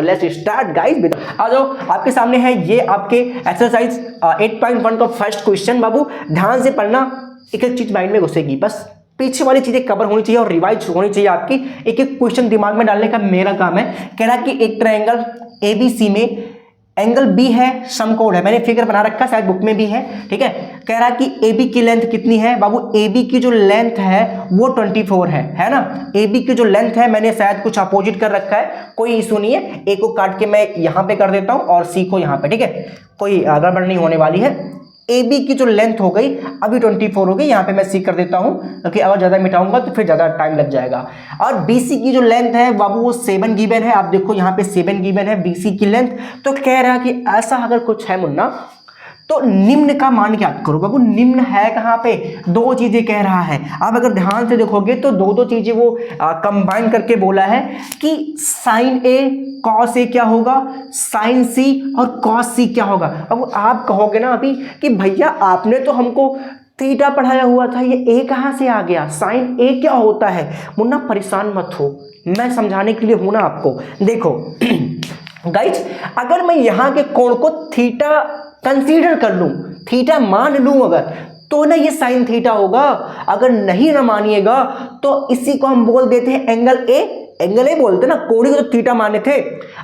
Let's start guys. आ जाओ, आपके सामने है ये आपके एक्सरसाइज 8.1 का फर्स्ट क्वेश्चन। बाबू ध्यान से पढ़ना, एक एक चीज माइंड में घुसेगी, बस पीछे वाली चीजें कवर होनी चाहिए और रिवाइज होनी चाहिए आपकी। एक एक क्वेश्चन दिमाग में डालने का मेरा काम है। कह रहा कि एक ट्रायंगल एबीसी में एंगल बी है, समकोण है, मैंने फिगर बना रखा, शायद बुक में भी है, ठीक है। कह रहा कि AB की लेंथ कितनी है। बाबू AB की जो लेंथ है वो 24 है ना। AB की जो लेंथ है, मैंने शायद कुछ अपोजिट कर रखा है, कोई इशू नहीं है। A को काट के मैं यहां पे कर देता हूं और C को यहां पे, ठीक है, कोई गड़बड़ नहीं होने वाली है। AB की जो लेंथ हो गई अभी 24 हो गई, यहाँ पे मैं C कर देता हूँ क्योंकि अगर ज़्यादा मिटाऊंगा तो फिर ज़्यादा टाइम लग जाएगा। और BC की जो लेंथ है बाबू वो 7 गिवन है, आप देखो यहाँ पे 7 गिवन है BC की लेंथ। तो कह रहा है कि ऐसा अगर कुछ है मुन्ना तो निम्न का मान ज्ञात करो। बाबू निम्न है कहाँ पे, दो चीजें कह रहा है। आप अगर ध्यान से देखोगे तो दो चीजें वो कंबाइन करके बोला है कि साइन ए कॉस ए क्या होगा, साइन सी और कॉस सी क्या होगा। अब आप कहोगे ना अभी कि भैया आपने तो हमको थीटा पढ़ाया हुआ था, ये ए कहाँ से आ गया, साइन ए क्या होता है। मुन्ना परेशान मत हो, मैं समझाने के लिए हूं ना आपको। देखो गाइज, अगर मैं यहाँ के कोण को थीटा कंसीडर कर लूं, थीटा मान लूं अगर, तो ना ये साइन थीटा होगा। अगर नहीं ना मानिएगा तो इसी को हम बोल देते हैं एंगल ए। एंगल ए बोलते ना, कोण को तो थीटा माने थे।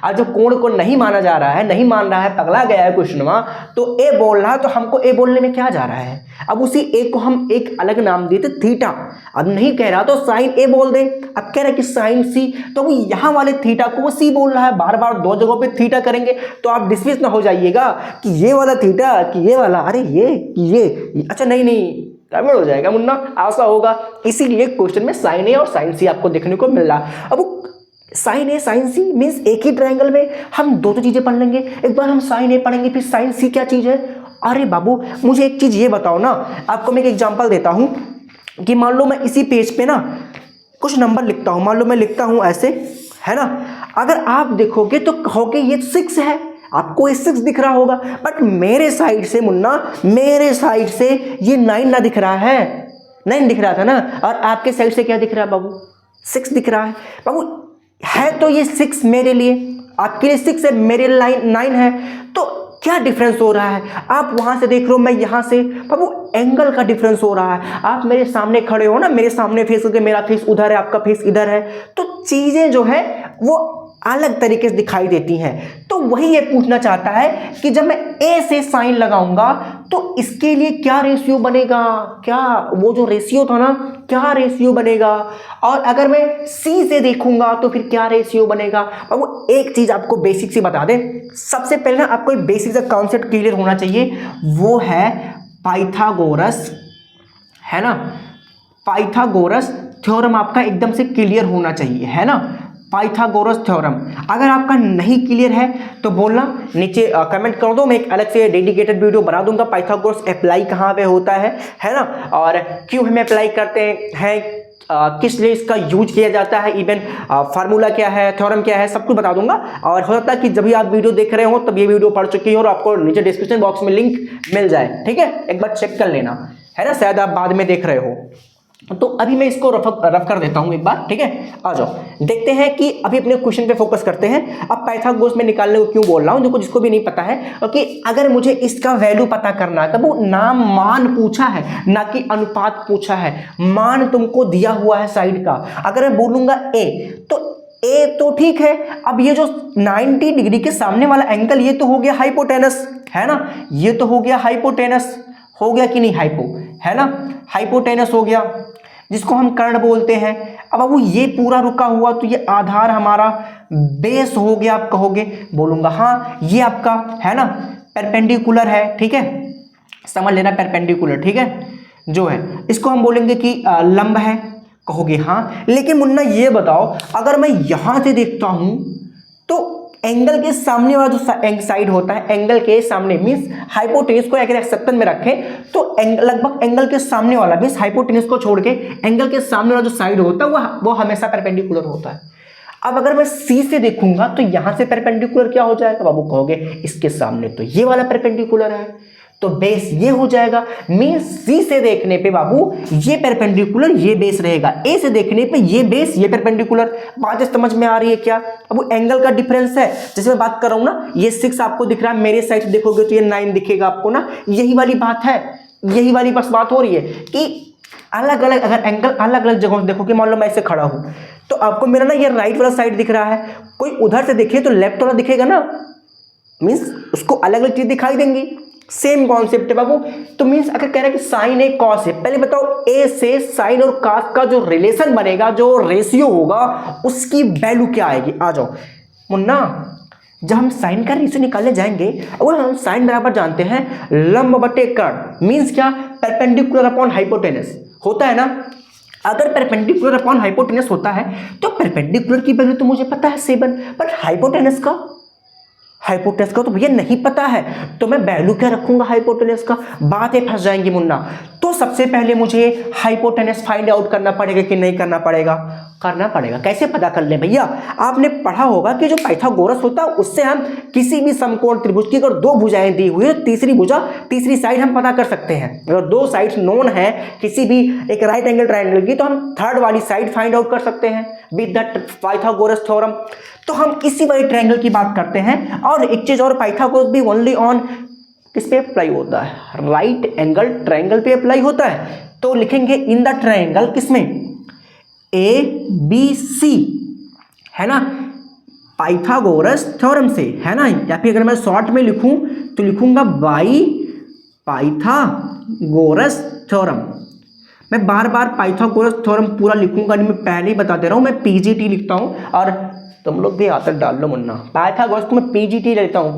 आज जो कोण को नहीं माना जा रहा है, नहीं मान रहा है, पगला गया है क्वेश्चनवा, तो ए बोल रहा है, तो हमको ए बोलने में क्या जा रहा है। अब उसी ए को हम एक अलग नाम देते थीटा। अब नहीं कह रहा तो साइन ए बोल दे। अब कह रहा है कि साइन सी, तो वो यहाँ वाले थीटा को वो सी बोल रहा है। बार बार दो जगहों पे थीटा करेंगे तो आप डिस्मिस ना हो जाइएगा कि ये वाला थीटा कि ये वाला, अरे ये अच्छा नहीं गड़बड़ हो जाएगा मुन्ना, ऐसा होगा। इसीलिए क्वेश्चन में साइन ए और साइन सी आपको देखने को मिल रहा। अब साइन ए साइन सी मीन्स एक ही ट्रायंगल में हम दो चीजें पढ़ लेंगे। एक बार हम साइन ए पढ़ेंगे, फिर साइन सी क्या चीज है। अरे बाबू मुझे एक चीज ये बताओ ना, आपको मैं एक एग्जांपल देता हूं कि मान लो मैं इसी पेज पे ना कुछ नंबर लिखता हूं, मान लो मैं लिखता हूं ऐसे, है ना। अगर आप देखोगे तो कहोगे ये 6 है, आपको ये 6 दिख रहा होगा, बट मेरे साइड से मुन्ना, मेरे साइड से ये 9 ना दिख रहा है, 9 दिख रहा था ना। और आपके साइड से क्या दिख रहा है बाबू, 6 दिख रहा है। बाबू है तो ये 6 मेरे लिए, आपके लिए 6 है, मेरे लिए 9 है, तो क्या डिफरेंस हो रहा है। आप वहां से देख रहे हो, मैं यहां से, बाबू एंगल का डिफरेंस हो रहा है। आप मेरे सामने खड़े हो ना, मेरे सामने फेस करके, मेरा फेस उधर है, आपका फेस इधर है, तो चीजें जो है वो अलग तरीके से दिखाई देती हैं। तो वही ये पूछना चाहता है कि जब मैं ए से साइन लगाऊंगा तो इसके लिए क्या रेशियो बनेगा, क्या वो जो रेशियो था ना, क्या रेशियो बनेगा। और अगर मैं सी से देखूंगा तो फिर क्या रेशियो बनेगा। और वो एक चीज आपको बेसिक सी बता दें, सबसे पहले ना आपको एक बेसिक सा कॉन्सेप्ट क्लियर होना चाहिए, वो है पाइथागोरस, है ना। पाइथागोरस थ्योरम आपका एकदम से क्लियर होना चाहिए, है ना। पाइथागोरस थ्योरम अगर आपका नहीं क्लियर है तो बोलना, नीचे कमेंट कर दो, मैं एक अलग से डेडिकेटेड वीडियो बना दूंगा पाइथागोरस अप्लाई कहाँ पे होता है ना, और क्यों हम अप्लाई करते हैं, किस लिए इसका यूज किया जाता है, इवन फार्मूला क्या है, थ्योरम क्या है, सब कुछ बता दूंगा। और हो सकता है कि जब भी आप वीडियो देख रहे हो तब ये वीडियो पढ़ चुकी हो और आपको नीचे डिस्क्रिप्शन बॉक्स में लिंक मिल जाए, ठीक है, एक बार चेक कर लेना, है ना, शायद आप बाद में देख रहे हो। तो अभी मैं इसको रफ कर देता हूं एक बार, ठीक है। आ जाओ देखते हैं कि अभी अपने क्वेश्चन पे फोकस करते हैं। अब पाइथागोरस में निकालने को क्यों बोल रहा हूं, देखो जिसको भी नहीं पता है, कि अगर मुझे इसका वैल्यू पता करना है, वो नाम मान पूछा है ना कि अनुपात पूछा है, मान तुमको दिया हुआ है साइड का। अगर मैं बोलूंगा ए तो ए तो ठीक है, अब ये जो 90 डिग्री के सामने वाला एंगल ये तो हो गया हाइपोटेनस, है ना, ये तो हो गया हाइपोटेनस, हो गया कि नहीं हाइपो, है ना, हाइपोटेनस हो गया जिसको हम कर्ण बोलते हैं। अब वो ये पूरा रुका हुआ तो ये आधार हमारा बेस हो गया, आप कहोगे, बोलूंगा हाँ ये आपका है ना परपेंडिकुलर है, ठीक है, समझ लेना परपेंडिकुलर, ठीक है, जो है इसको हम बोलेंगे कि लंब है, कहोगे हाँ। लेकिन मुन्ना ये बताओ, अगर मैं यहां से देखता हूं तो एंगल के सामने वाला जो साइड होता है, एंगल के सामने मींस हाइपोटेनस को अगर एक्सेप्शन में रखें तो लगभग एंगल के सामने वाला मींस हाइपोटेनस को छोड़ के एंगल के सामने वाला जो साइड होता है वो हमेशा परपेंडिकुलर होता है। अब अगर मैं सी से देखूंगा तो यहां से परपेंडिकुलर क्या हो जाएगा बाबू, कहोगे इसके सामने तो ये वाला परपेंडिकुलर है, तो बेस ये हो जाएगा। मीन सी से देखने पे बाबू ये परपेंडिकुलर, ये बेस रहेगा। ए से देखने पे ये बेस, ये परपेंडिकुलर। बात समझ में आ रही है क्या? अब वो एंगल का डिफरेंस है। जैसे मैं बात कर रहा हूं ना, ये 6 आपको दिख रहा है, मेरे साइड से देखोगे तो ये 9 दिखेगा आपको ना। यही वाली बात है, यही वाली बस बात हो रही है कि अलग अलग अगर एंगल अलग अलग जगहों से देखोगे, मान लो मैं ऐसे खड़ा हूं तो आपको मेरा ना ये राइट वाला साइड दिख रहा है, कोई उधर से देखे तो लेफ्ट वाला दिखेगा ना, मीन्स उसको अलग अलग चीज दिखाई देंगी। सेम कॉन्सेप्ट है बाबू। तो मीन्स अगर कह रहे हैं कि साइन ए कॉस है, पहले बताओ ए से साइन और कॉस का जो रिलेशन बनेगा, जो रेशियो होगा, उसकी वैल्यू क्या आएगी? आ जाओ मुन्ना, जब हम साइन का रेशियो निकालने जाएंगे, अगर हम साइन बराबर जानते हैं लंब बटे कर्ण, मीन्स क्या? परपेंडिकुलर अपॉन हाइपोटेनस होता है ना। अगर परपेंडिकुलर अपॉन हाइपोटेनस होता है तो परपेंडिकुलर की वैल्यू तो मुझे पता है 7, पर हाइपोटेनस का तो भैया नहीं पता है, तो मैं वैल्यू क्या रखूंगा हाइपोटेनस का? बातें फंस जाएंगी मुन्ना। तो सबसे पहले मुझे हाइपोटेनस फाइंड आउट करना पड़ेगा कि नहीं करना पड़ेगा? करना पड़ेगा। कैसे पता कर ले भैया? आपने पढ़ा होगा कि जो पाइथागोरस होता है उससे हम किसी भी समकोण त्रिभुज की अगर 2 भुजाएं दी हुई है, तीसरी भुजा, तीसरी साइड हम पता कर सकते हैं। अगर 2 साइड्स नोन है किसी भी एक राइट एंगल ट्रायंगल की, तो हम थर्ड वाली साइड फाइंड आउट कर सकते हैं विद द पाइथागोरस थ्योरम। तो हम इसी वाली ट्रायंगल की बात करते हैं। और एक चीज और, पाइथागोरस भी ओनली ऑन किस पे अप्लाई होता है? राइट एंगल ट्रायंगल पे अप्लाई होता है। तो लिखेंगे इन द ट्रायंगल, किसमें? ए बी सी, है ना, पाइथागोरस थ्योरम से, है ना। या फिर अगर मैं शॉर्ट में लिखूं तो लिखूंगा बाई पाइथागोरस थ्योरम। मैं बार बार पाइथागोरस थ्योरम पूरा लिखूंगा नहीं, मैं पहले ही बता दे रहा हूं, मैं पीजीटी लिखता हूं और तुम लोग भी आकर डाल लो मुन्ना। पाइथागोरस को मैं पीजीटी लेता हूं,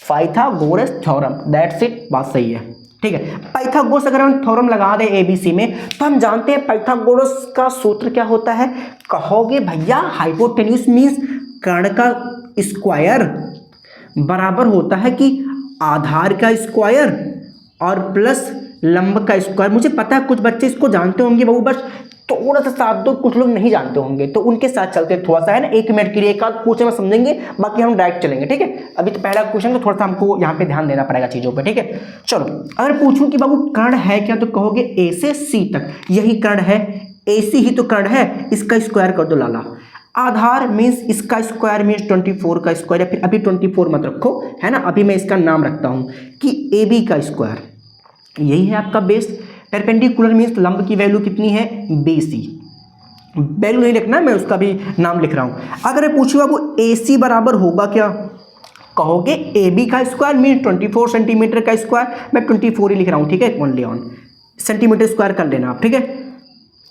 पाइथागोरस थ्योरम, दैट्स इट। बात सही है, ठीक है। पाइथागोरस अगर हम थ्योरम लगा दें एबीसी में, तो हम जानते हैं पाइथागोरस का सूत्र क्या होता है? कहोगे भैया हाइपोटेन्यूज मीन्स कर्ण का स्क्वायर बराबर होता है कि आधार का स्क्वायर और प्लस लंब का स्क्वायर। मुझे पता है कुछ बच्चे इसको जानते होंगे बाबू, बस थोड़ा सा साथ दो, कुछ लोग नहीं जानते होंगे, तो उनके साथ चलते थोड़ा सा, है ना। 1 मिनट के लिए एक आध क्वेश्चन में समझेंगे, बाकी हम डायरेक्ट चलेंगे, ठीक है। अभी तो पहला क्वेश्चन, तो थोड़ा सा हमको यहाँ पे ध्यान देना पड़ेगा चीजों पे, ठीक है। चलो, अगर पूछूं कि बाबू कर्ण है क्या, तो कहोगे ए से सी तक यही कर्ण है, ए सी ही तो कर्ण है, इसका स्क्वायर कर दो लाला। आधार मीन्स इसका स्क्वायर मीन्स 24 का स्क्वायर, या फिर अभी 24 मत रखो, है ना, अभी मैं इसका नाम रखता हूं कि ए बी का स्क्वायर, यही है आपका बेस। परपेंडिकुलर मीन्स लंब की वैल्यू कितनी है? BC। वैल्यू नहीं लिखना, मैं उसका भी नाम लिख रहा हूं। अगर मैं पूछूंगा वो AC बराबर होगा क्या, कहोगे AB का स्क्वायर मीन्स 24 सेंटीमीटर का स्क्वायर, मैं 24 ही लिख रहा हूं, ठीक है, ओनली ऑन सेंटीमीटर स्क्वायर कर लेना आप, ठीक है।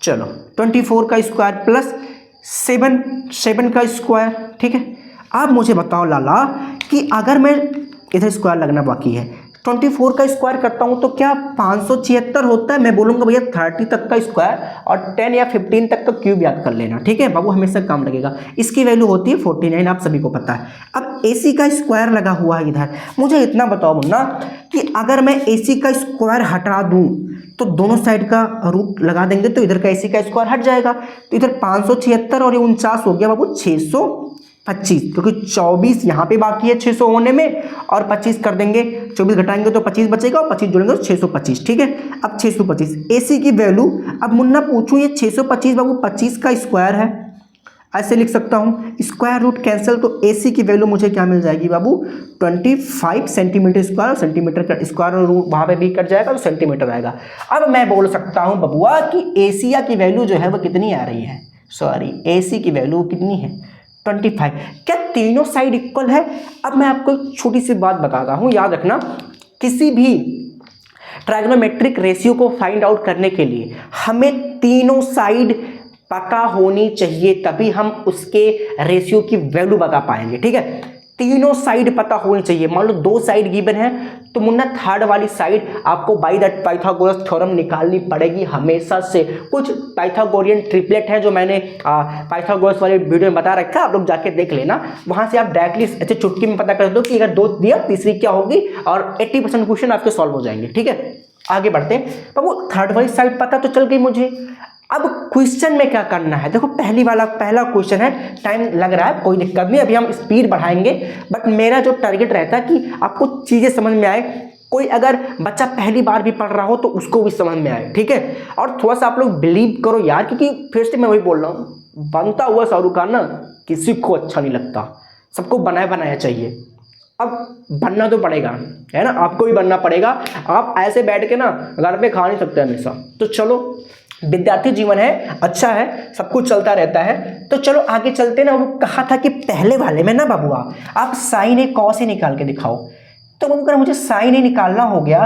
चलो, 24 का स्क्वायर प्लस 7 का स्क्वायर, ठीक है। अब मुझे बताओ लाला कि अगर मैं इधर स्क्वायर लगना बाकी है, 24 का स्क्वायर करता हूं तो क्या 576 होता है? मैं बोलूंगा भैया 30 तक का स्क्वायर और 10 या 15 तक का क्यूब याद कर लेना, ठीक है बाबू, हमेशा काम लगेगा। इसकी वैल्यू होती है 49, आप सभी को पता है। अब AC का स्क्वायर लगा हुआ है इधर, मुझे इतना बताओ मुन्ना कि अगर मैं AC का स्क्वायर हटा दूं तो दोनों साइड का रूट लगा देंगे तो इधर का AC का स्क्वायर हट जाएगा, तो इधर 576 और 49 हो गया बाबू 625, क्योंकि 24 यहाँ पे बाकी है 600 होने में, और 25 कर देंगे, 24 घटाएंगे तो 25 बचेगा और 25 जोड़ेंगे तो 625, ठीक है। अब 625 AC की वैल्यू, अब मुन्ना पूछूं ये 625 बाबू 25 का स्क्वायर है, ऐसे लिख सकता हूँ, स्क्वायर रूट कैंसिल, तो AC की वैल्यू मुझे क्या मिल जाएगी बाबू? 25 सेंटीमीटर स्क्वायर, और सेंटीमीटर का स्क्वायर रूट वहाँ पे भी कट जाएगा तो सेंटीमीटर आएगा। अब मैं बोल सकता हूँ बबुआ कि एशिया की वैल्यू जो है वो कितनी आ रही है, सॉरी AC की वैल्यू कितनी है? 25। क्या तीनों साइड इक्वल है? अब मैं आपको एक छोटी सी बात बताता हूँ, याद रखना, किसी भी ट्राइगोनोमेट्रिक रेशियो को फाइंड आउट करने के लिए हमें तीनों साइड पता होनी चाहिए, तभी हम उसके रेशियो की वैल्यू बता पाएंगे, ठीक है। तीनों साइड पता होनी चाहिए। मान लो 2 साइड गिवन है तो मुन्ना थर्ड वाली साइड आपको बाय दैट पाइथागोरस थ्योरम निकालनी पड़ेगी हमेशा से। कुछ पाइथागोरियन ट्रिपलेट है जो मैंने पाइथागोरस वाले वीडियो में बता रखा है, आप लोग जाके देख लेना, वहां से आप डायरेक्टली ऐसे चुटकी में पता कर दो कि अगर 2 दिया तीसरी क्या होगी, और 80% क्वेश्चन आपके सॉल्व हो जाएंगे, ठीक है। आगे बढ़ते हैं, तो वो थर्ड वाली साइड पता तो चल गई मुझे। अब क्वेश्चन में क्या करना है, देखो पहला क्वेश्चन है, टाइम लग रहा है, कोई दिक्कत नहीं, अभी हम स्पीड बढ़ाएंगे, बट मेरा जो टारगेट रहता है कि आपको चीजें समझ में आए, कोई अगर बच्चा पहली बार भी पढ़ रहा हो तो उसको भी समझ में आए, ठीक है। और थोड़ा सा आप लोग बिलीव करो यार, क्योंकि फिर से मैं वही बोल रहा हूँ, बनता हुआ शाहरुख खान ना किसी को अच्छा नहीं लगता, सबको बनाया बनाया चाहिए। अब बनना तो पड़ेगा, है ना, आपको भी बनना पड़ेगा। आप ऐसे बैठ के ना घर पे खा नहीं सकते हमेशा। तो चलो, विद्यार्थी जीवन है, अच्छा है, सब कुछ चलता रहता है। तो चलो आगे चलते ना। वो कहा था कि पहले वाले में ना बाबू आप साइन ए कॉस ए निकाल के दिखाओ। तो अगर मुझे साइन ए निकालना हो गया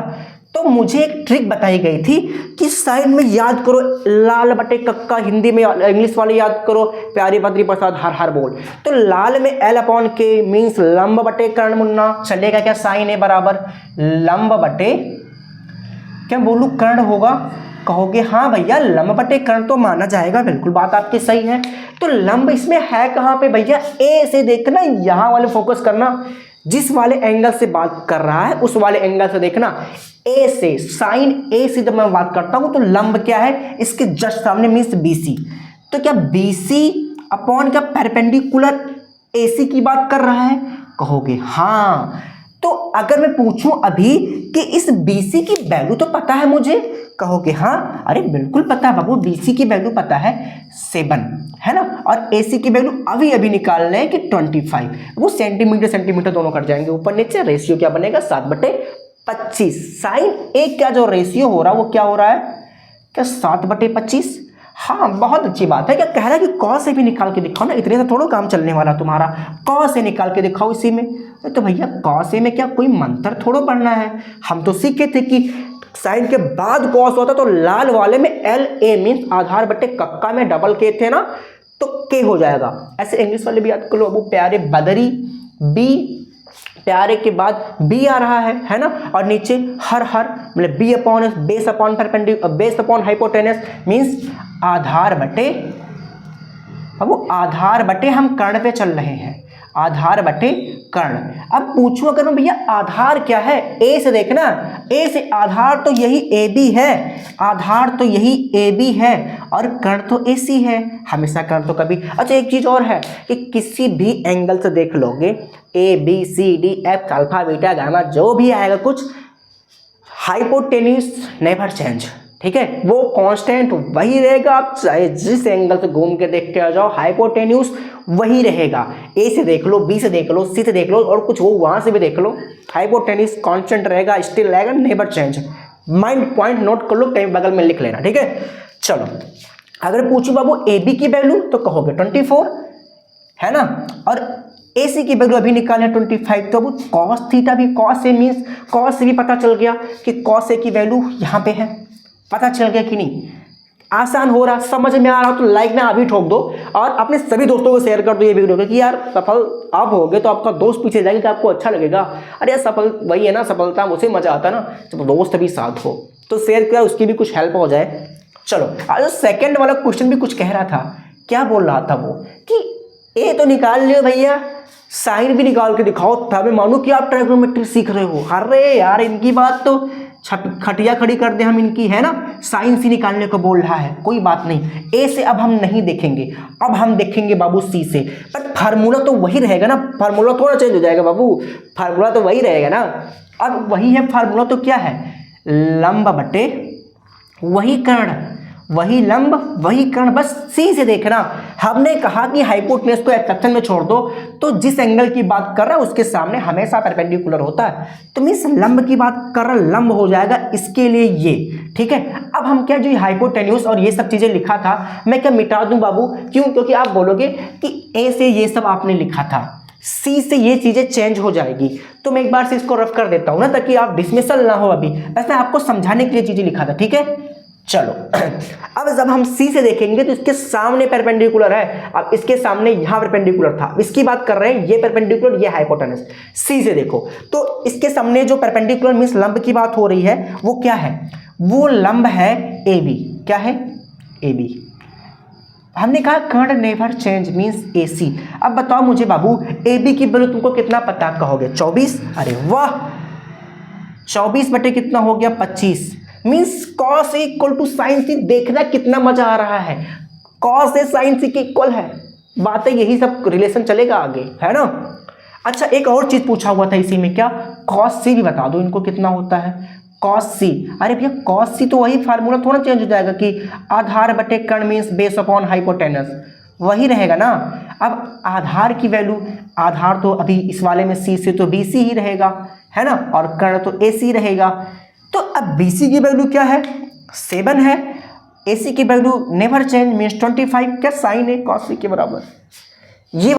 तो मुझे एक ट्रिक बताई गई थी कि साइन में याद करो लाल बटे कक्का, हिंदी में इंग्लिश वाले याद करो प्यारी बद्री प्रसाद हर हर बोल। तो लाल में एल अपॉन के मीन्स लंब बटे कर्ण मुन्ना, चलेगा क्या? साइन ए बराबर लंब बटे क्या बोलूं कर्ण होगा? कहोगे हाँ भैया लंब बटे कर्ण तो माना जाएगा, बिल्कुल बात आपकी सही है। तो लंब इसमें है कहाँ पे भैया? ए से देखना, यहाँ वाले फोकस करना, जिस वाले एंगल से बात कर रहा है उस वाले एंगल से देखना। ए से, साइन ए से जब मैं बात करता हूं तो लंब क्या है? इसके जस्ट सामने मीन्स बीसी। तो क्या बीसी अपॉन क्या परपेंडिकुलर एसी की बात कर रहा है? कहोगे हाँ। तो अगर मैं पूछूं अभी कि इस बीसी की वैल्यू तो पता है मुझे, कहोगे हाँ, अरे बिल्कुल पता है बाबू, बीसी की वैल्यू पता है 7, है ना, और एसी की वैल्यू अभी अभी निकाल रहे हैं कि 25। वो सेंटीमीटर सेंटीमीटर दोनों कट जाएंगे ऊपर नीचे, रेशियो क्या बनेगा 7/25। साइन ए का जो रेशियो हो रहा है वो क्या हो रहा है? क्या 7/25? हाँ बहुत अच्छी बात है। क्या कह रहा है कि कॉस से भी निकाल के दिखाओ ना, इतने से थोड़ा काम चलने वाला तुम्हारा, कॉस से निकाल के दिखाओ इसी में। तो भैया कॉस में क्या कोई मंत्र थोड़ा पढ़ना है, हम तो सीखे थे कि साइन के बाद कॉस होता तो लाल वाले में एल ए मीन्स आधार बटे कक्का में डबल के थे ना, तो के हो जाएगा। ऐसे इंग्लिश वाले भी याद कर लो, वो प्यारे बदरी, बी प्यारे के बाद बी आ रहा है ना, और नीचे हर हर मतलब B upon base upon perpendicular, base upon hypotenuse means आधार बटे, अब वो आधार बटे हम कर्ण पे चल रहे हैं, आधार बटे कर्ण। अब पूछूं अगर मैं भैया आधार क्या है? ए से देखना, ए से आधार तो यही ए बी है, आधार तो यही ए बी है, और कर्ण तो ए सी है, हमेशा कर्ण तो कभी। अच्छा एक चीज और है कि किसी भी एंगल से देख लोगे A B C D F alpha beta gamma जो भी आएगा कुछ, हाइपोटेन्यूज नेवर चेंज, ठीक है, वो कांस्टेंट वही रहेगा। आप चाहे जिस एंगल से घूम के देख के आ जाओ, हाइपोटेन्यूज वही रहेगा। ए से देख लो, बी से देख लो, सी से देख लो, और कुछ वो वहां से भी देख लो, हाइपोटेन्यूज कांस्टेंट रहेगा, स्टिल रहेगा, never change. Mind point note कर लो, कहीं बगल में लिख लेना, ठीक है। चलो अगर पूछूं बाबू ए बी की वैल्यू तो कहोगे 24, है ना, और ए सी की वैल्यू अभी निकाले 25। तो अब कॉस थीटा भी, कॉस ए मीन्स कॉस से भी पता चल गया कि कॉस ए की वैल्यू यहाँ पे है, पता चल गया कि नहीं? आसान हो रहा, समझ में आ रहा तो लाइक ना अभी ठोक दो, और अपने सभी दोस्तों को शेयर कर दो ये वीडियो कि यार सफल आप होगे तो आपका दोस्त पीछे जाएगा कि आपको अच्छा लगेगा। अरे यार सफल वही है ना, सफलता उसे मजा आता है ना जब दोस्त भी साथ हो, तो शेयर किया उसकी भी कुछ हेल्प हो जाए। चलो आज सेकंड वाला क्वेश्चन भी कुछ कह रहा था, क्या बोल रहा था वो कि ए तो निकाल लियो भैया, साइन भी निकाल के दिखाओ, तब मैं मानूं कि आप ट्राइगोनोमेट्री सीख रहे हो। अरे यार इनकी बात तो खटिया खड़ी कर दे हम इनकी, है ना, साइन सी निकालने को बोल रहा है, कोई बात नहीं। ए से अब हम नहीं देखेंगे, अब हम देखेंगे बाबू सी से, पर फार्मूला तो वही रहेगा ना, फार्मूला थोड़ा चेंज हो जाएगा बाबू, फार्मूला तो वही रहेगा ना। अब वही है फार्मूला, तो क्या है? लंब बटे वही कर्ण, वही लंब वही कर्ण, बस सी से देखना। हमने कहा कि हाइपोटेन्यूज को एक्सेप्शन में छोड़ दो, तो जिस एंगल की बात कर रहा है उसके सामने हमेशा परपेंडिकुलर होता है, तो मीन्स लंब की बात कर रहा, लंब हो जाएगा इसके लिए ये, ठीक है। अब हम क्या जो हाइपोटेन्यूज और ये सब चीजें लिखा था मैं क्या मिटा दूं बाबू? क्यों? क्योंकि आप बोलोगे कि ए से ये सब आपने लिखा था, सी से ये चीजें चेंज हो जाएगी, तो मैं एक बार से इसको रफ कर देता हूं ना, ताकि आप डिसमिसल ना हो। अभी ऐसा आपको समझाने के लिए चीजें लिखा था, ठीक है। चलो अब जब हम सी से देखेंगे तो इसके सामने परपेंडिकुलर है, अब इसके सामने यहां परपेंडिकुलर था, इसकी बात कर रहे हैं, ये परपेंडिकुलर ये हाइपोटेनस। सी से देखो तो इसके सामने जो परपेंडिकुलर मींस लंब की बात हो रही है वो क्या है? वो लंब है ए बी। क्या है? A B. हमने कहा current never change means A C. अब बताओ मुझे बाबू ए बी की वैल्यू तुमको कितना पता? कहोगे 24। अरे वाह, 24 बटे कितना हो गया? 25। Means cos A equal to sine C. देखना कितना मजा आ रहा है, कॉस ए साइन सी के इक्वल है, बातें यही सब रिलेशन चलेगा आगे, है ना। अच्छा एक और चीज पूछा हुआ था इसी में, क्या कॉस सी भी बता दो इनको कितना होता है, कॉस सी। अरे भैया कॉस सी तो वही फार्मूला थोड़ा चेंज हो जाएगा कि आधार बटे कर्ण मीन्स बेस अपॉन हाइपोटेनस, वही रहेगा ना। अब आधार की वैल्यू, आधार तो अभी इस वाले में सी से तो बी सी ही रहेगा, है ना, और कर्ण तो ए सी रहेगा। तो अब बी सी की वैल्यू क्या है, 7 है, ए सी की वैल्यू नेवर चेंज मीन्स 25, क्या साइन है कॉस सी के बराबर। ये